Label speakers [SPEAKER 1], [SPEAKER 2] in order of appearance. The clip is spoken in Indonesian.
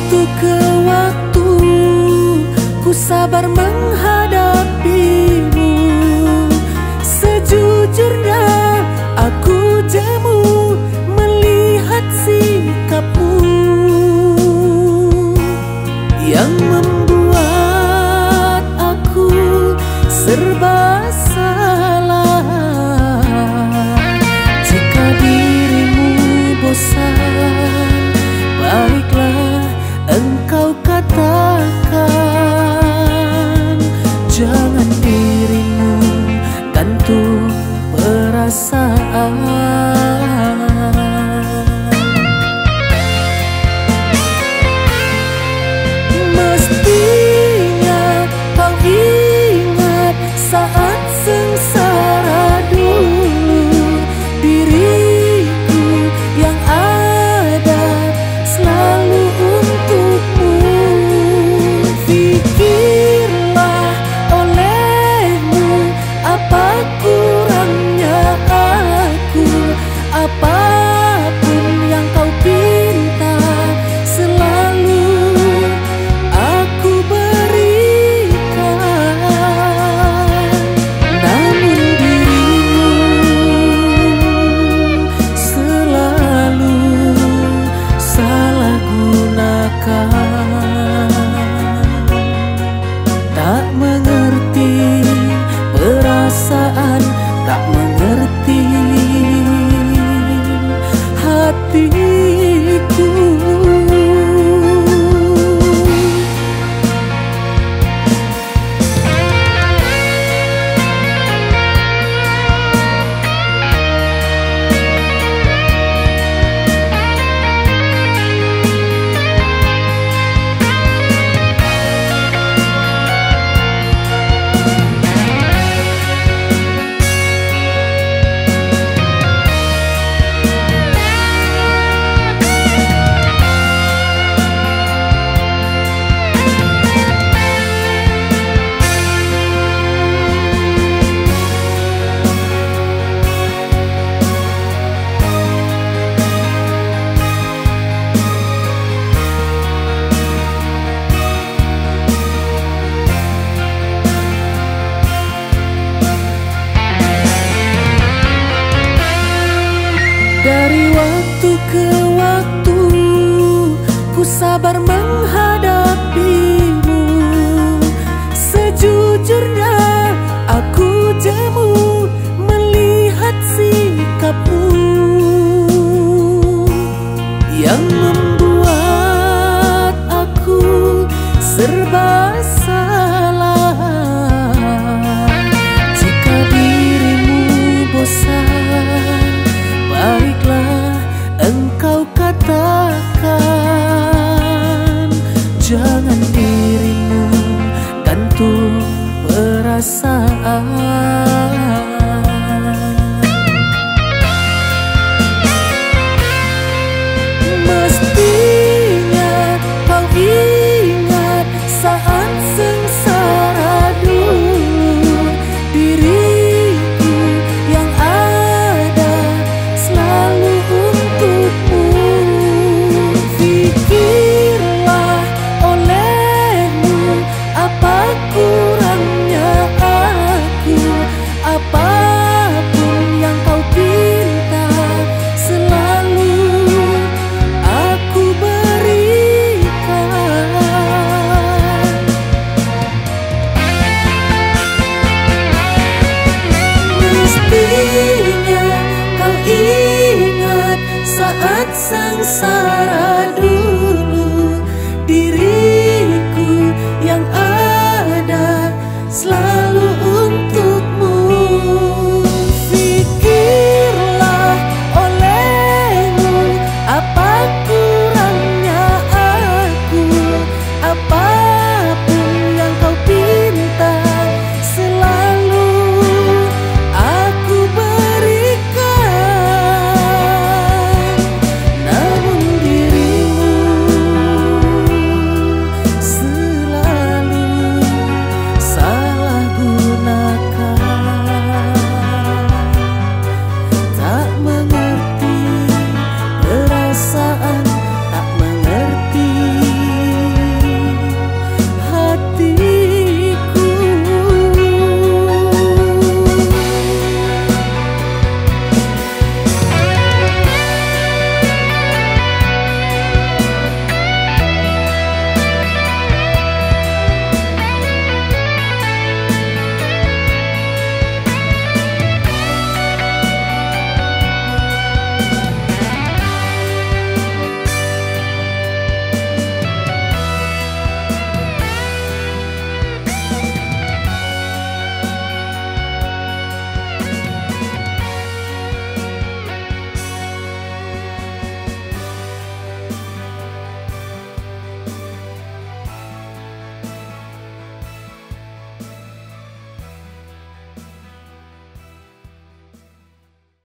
[SPEAKER 1] waktu ke waktu ku sabar menghadapimu. Sejujurnya aku jemu melihat sikapmu yang membuat aku serba salah. Jika dirimu bosan, baiklah engkau katakan. Jangan dirimu gantung perasaan. Mestinya kau ingat saat sengsara dulu, diriku yang ada selalu untukmu. Pikirlah olehmu apa kurangnya aku, apapun yang kau pinta selalu aku berikan. Namun dirimu selalu salah gunakan, tak mengerti perasaan, tak mengerti hatiku. Dari waktu ke waktu ku sabar menghadapimu. Sejujurnya aku jemu melihat sikapmu yang membuat aku serba salah. Jika dirimu bosan, baiklah engkau katakan. Jangan dirimu gantung perasaan. Mestinya kau ingat saat sengsara dulu, diriku yang ada selalu untukmu. Pikirlah olehmu apa kurangnya aku, apapun yang kau pinta selalu aku berikan. Mestinya kau ingat saat sengsara dulu, diri